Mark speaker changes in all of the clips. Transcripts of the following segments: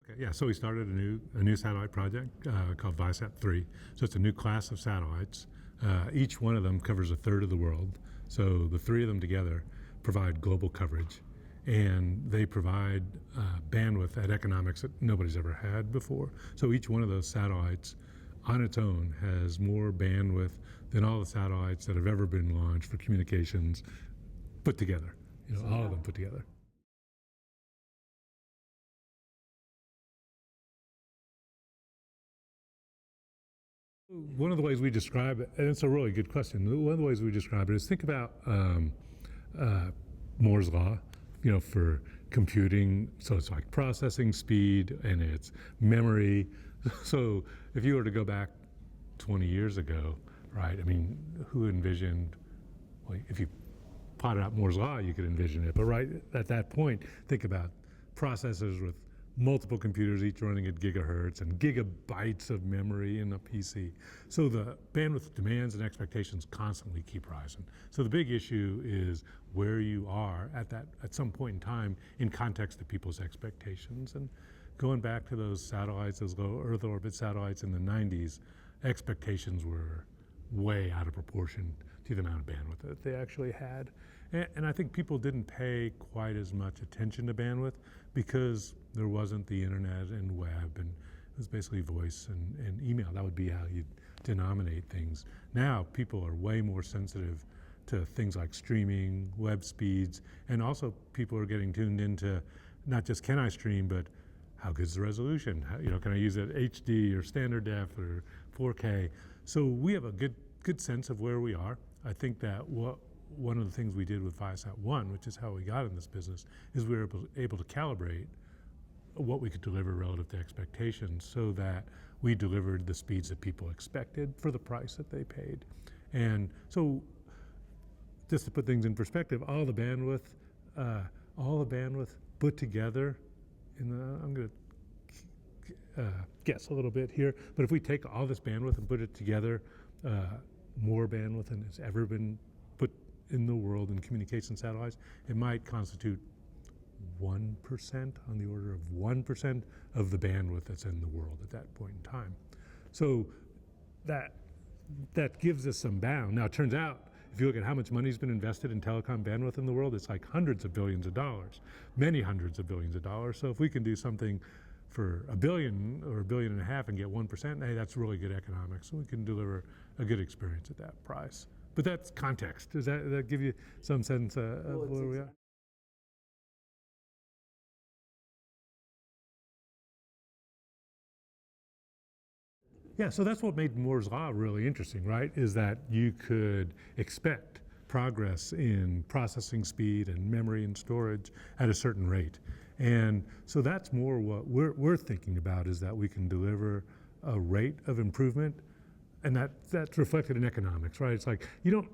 Speaker 1: Okay, yeah, so we started a new satellite project called ViaSat 3. So it's a new class of satellites. Each one of them covers a third of the world. So the three of them together provide global coverage, and they provide bandwidth at economics that nobody's ever had before. So each one of those satellites on its own has more bandwidth than all the satellites that have ever been launched for communications put together. All of them put together. One of the ways we describe it, and it's a really good question, one of the ways we describe it is think about Moore's Law, for computing. So it's like processing speed and it's memory. So if you were to go back 20 years ago, right, I mean, who envisioned, well, if you plotted out Moore's Law, you could envision it. But right at that point, think about processors with multiple computers, each running at gigahertz and gigabytes of memory in a PC. So the bandwidth demands and expectations constantly keep rising. So the big issue is where you are at some point in time in context of people's expectations. And going back to those satellites, those low Earth orbit satellites in the 90s, expectations were way out of proportion to the amount of bandwidth that they actually had. And I think people didn't pay quite as much attention to bandwidth because there wasn't the internet and web, and it was basically voice and email. That would be how you denominate things. Now people are way more sensitive to things like streaming, web speeds, and also people are getting tuned into not just can I stream, but how good is the resolution? Can I use it HD or standard def or 4K? So we have a good sense of where we are. I think that one of the things we did with ViaSat 1, which is how we got in this business, is we were able to calibrate what we could deliver relative to expectations so that we delivered the speeds that people expected for the price that they paid. And so just to put things in perspective, all the bandwidth put together, I'm going to guess a little bit here, but if we take all this bandwidth and put it together, more bandwidth than has ever been put in the world in communication satellites, it might constitute 1%, on the order of 1% of the bandwidth that's in the world at that point in time. So that gives us some bound. Now it turns out, if you look at how much money's been invested in telecom bandwidth in the world, it's like hundreds of billions of dollars, many hundreds of billions of dollars. So if we can do something for $1 billion or $1.5 billion and get 1%, hey, that's really good economics. So we can deliver a good experience at that price. But that's context. Does that give you some sense of where we are? Yeah, so that's what made Moore's Law really interesting, right? Is that you could expect progress in processing speed and memory and storage at a certain rate. And so that's more what we're thinking about, is that we can deliver a rate of improvement, and that's reflected in economics, right? It's like you don't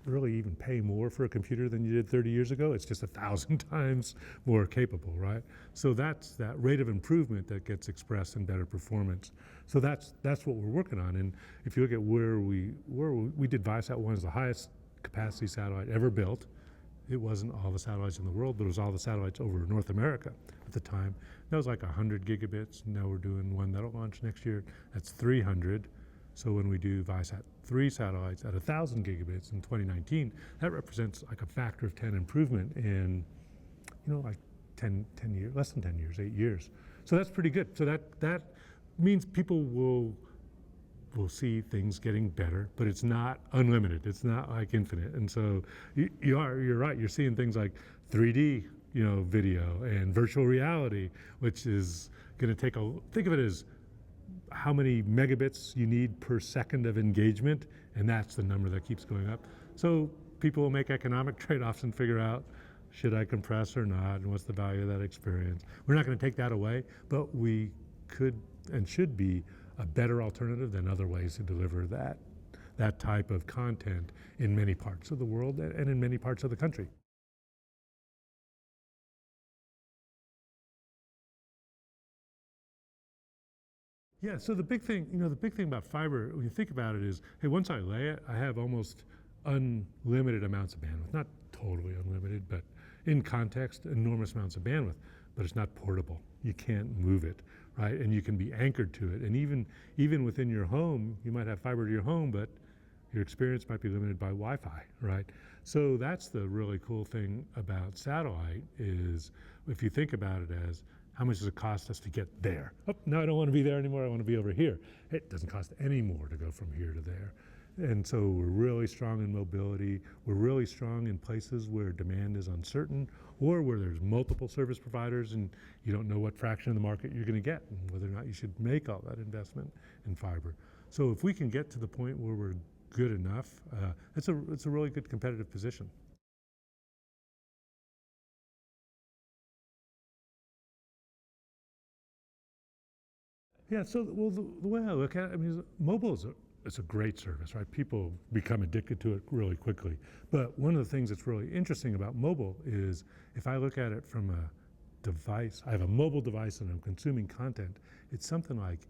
Speaker 1: really even pay more for a computer than you did 30 years ago. It's just 1,000 times more capable, right? So that's that rate of improvement that gets expressed in better performance. So that's what we're working on. And if you look at where we did ViaSat 1 as the highest capacity satellite ever built. It wasn't all the satellites in the world, but it was all the satellites over North America at the time. That was like 100 gigabits. Now we're doing one that'll launch next year. That's 300. So when we do ViaSat 3 satellites at 1,000 gigabits in 2019, that represents like a factor of 10 improvement in, like 10 years, less than 10 years, 8 years. So that's pretty good. So that means people will see things getting better, but it's not unlimited. It's not like infinite. And so you're right. You're seeing things like 3D, video and virtual reality, which is going to think of it as how many megabits you need per second of engagement, and that's the number that keeps going up. So people will make economic trade-offs and figure out, should I compress or not, and what's the value of that experience? We're not going to take that away, but we could and should be a better alternative than other ways to deliver that type of content in many parts of the world and in many parts of the country. Yeah, so the big thing about fiber, when you think about it, is, hey, once I lay it, I have almost unlimited amounts of bandwidth. Not totally unlimited, but in context, enormous amounts of bandwidth. but it's not portable. You can't move it, right? And you can be anchored to it. And even within your home, you might have fiber to your home, but your experience might be limited by Wi-Fi, right? So that's the really cool thing about satellite is if you think about it as how much does it cost us to get there? Oh, no, I don't want to be there anymore. I want to be over here. It doesn't cost any more to go from here to there. And so we're really strong in mobility. We're really strong in places where demand is uncertain or where there's multiple service providers and you don't know what fraction of the market you're going to get and whether or not you should make all that investment in fiber. So if we can get to the point where we're good enough, it's a really good competitive position. Yeah, so well, the way I look at it, I mean, mobile is it's a great service, right? People become addicted to it really quickly. But one of the things that's really interesting about mobile is if I look at it from a device, I have a mobile device and I'm consuming content, it's something like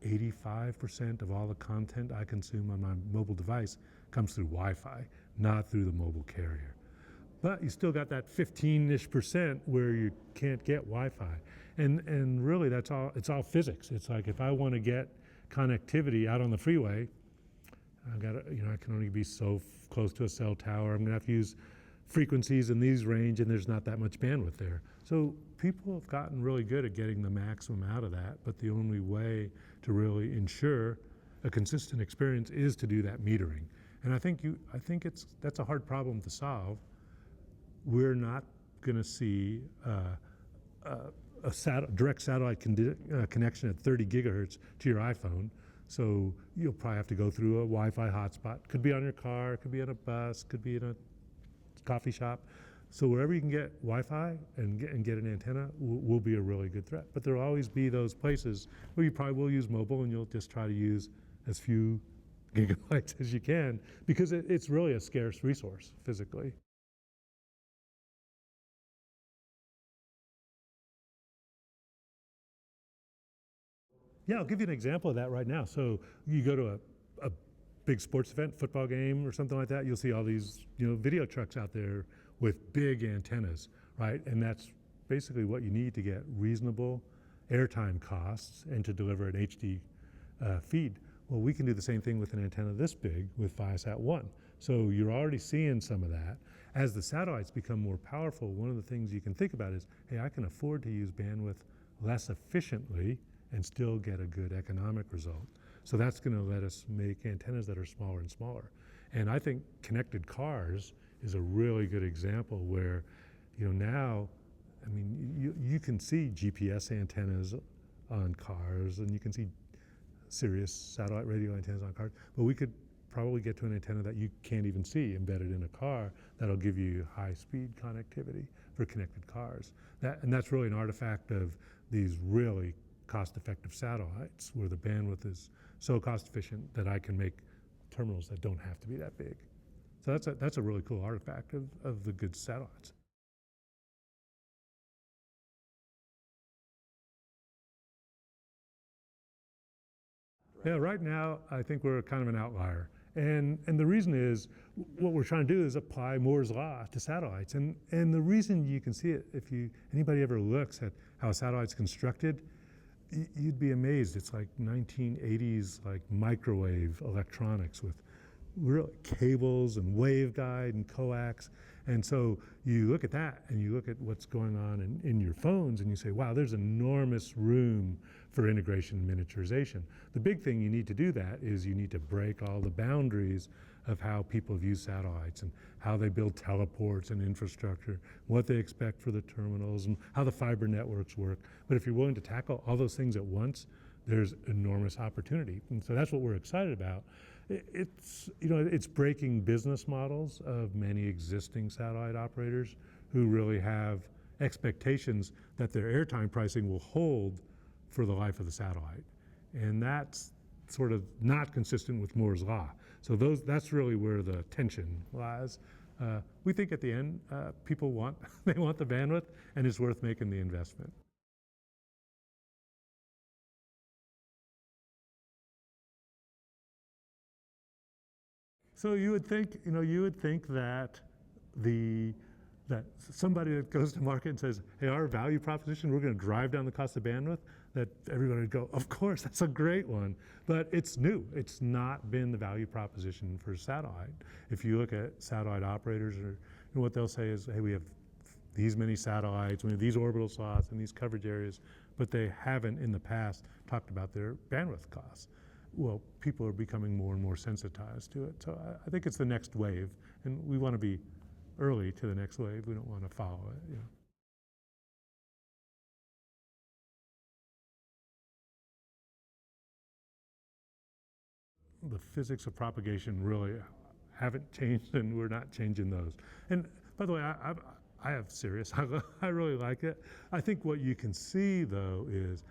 Speaker 1: 85% of all the content I consume on my mobile device comes through Wi-Fi, not through the mobile carrier. But you still got that 15-ish% where you can't get Wi-Fi. And really that's all, it's all physics. It's like if I want to get connectivity out on the freeway, I've got to, I can only be so close to a cell tower. I'm gonna have to use frequencies in these range and there's not that much bandwidth there. So people have gotten really good at getting the maximum out of that, but the only way to really ensure a consistent experience is to do that metering. And I think that's a hard problem to solve. We're not going to see a direct satellite connection at 30 gigahertz to your iPhone. So you'll probably have to go through a Wi-Fi hotspot. Could be on your car, could be on a bus, could be in a coffee shop. So wherever you can get Wi-Fi and get an antenna will be a really good threat. But there'll always be those places where you probably will use mobile and you'll just try to use as few gigabytes as you can because it's really a scarce resource physically. Yeah, I'll give you an example of that right now. So you go to a big sports event, football game or something like that, you'll see all these video trucks out there with big antennas, right? And that's basically what you need to get reasonable airtime costs and to deliver an HD feed. Well, we can do the same thing with an antenna this big with ViaSat 1. So you're already seeing some of that. As the satellites become more powerful, one of the things you can think about is, hey, I can afford to use bandwidth less efficiently and still get a good economic result. So that's going to let us make antennas that are smaller and smaller. And I think connected cars is a really good example where, now, I mean, you can see GPS antennas on cars and you can see Sirius satellite radio antennas on cars, but we could probably get to an antenna that you can't even see embedded in a car that'll give you high-speed connectivity for connected cars. And that's really an artifact of these really cost-effective satellites where the bandwidth is so cost-efficient that I can make terminals that don't have to be that big. So that's a really cool artifact of the good satellites. Yeah, right now I think we're kind of an outlier. And the reason is what we're trying to do is apply Moore's law to satellites. And the reason you can see it, if anybody ever looks at how a satellite's constructed, you'd be amazed. It's like 1980s like microwave electronics with real cables and waveguide and coax. And so you look at that and you look at what's going on in your phones and you say, wow, there's enormous room for integration and miniaturization. The big thing you need to do that is you need to break all the boundaries of how people view satellites and how they build teleports and infrastructure, what they expect for the terminals and how the fiber networks work. But if you're willing to tackle all those things at once, there's enormous opportunity. And so that's what we're excited about. It's breaking business models of many existing satellite operators who really have expectations that their airtime pricing will hold for the life of the satellite. And that's sort of not consistent with Moore's law. So that's really where the tension lies. We think at the end, people want the bandwidth and it's worth making the investment. So you would think that the that somebody that goes to market and says, hey, our value proposition, we're going to drive down the cost of bandwidth, that everybody would go, of course, that's a great one. But it's new. It's not been the value proposition for satellite. If you look at satellite operators, what they'll say is, hey, we have these many satellites, we have these orbital slots and these coverage areas, but they haven't in the past talked about their bandwidth costs. Well, people are becoming more and more sensitized to it. So I think it's the next wave, and we want to be early to the next wave. We don't want to follow it. The physics of propagation really haven't changed, and we're not changing those. And by the way, I have Sirius. I really like it. I think what you can see, though, is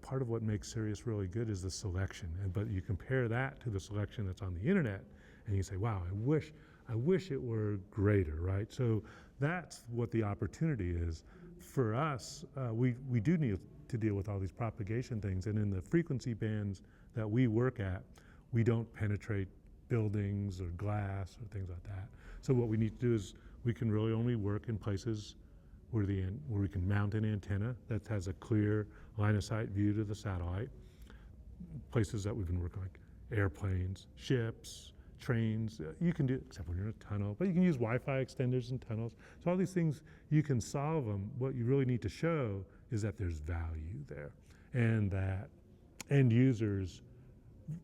Speaker 1: part of what makes Sirius really good is the selection. But you compare that to the selection that's on the internet, and you say, wow, I wish it were greater, right? So that's what the opportunity is. For us, we do need to deal with all these propagation things, and in the frequency bands that we work at, we don't penetrate buildings or glass or things like that. So what we need to do is we can really only work in places where we can mount an antenna that has a clear line of sight view to the satellite. Places that we've been working like airplanes, ships, trains, you can do it, except when you're in a tunnel, but you can use Wi-Fi extenders in tunnels. So all these things, you can solve them. What you really need to show is that there's value there and that end users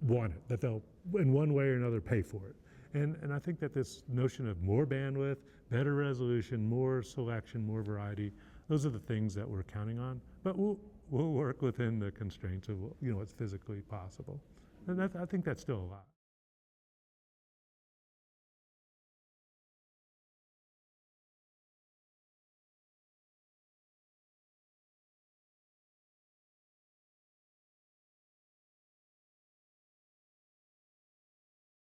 Speaker 1: want it, that they'll, in one way or another, pay for it. And I think that this notion of more bandwidth, better resolution, more selection, more variety, those are the things that we're counting on. But we'll work within the constraints of what's physically possible. And I think that's still a lot.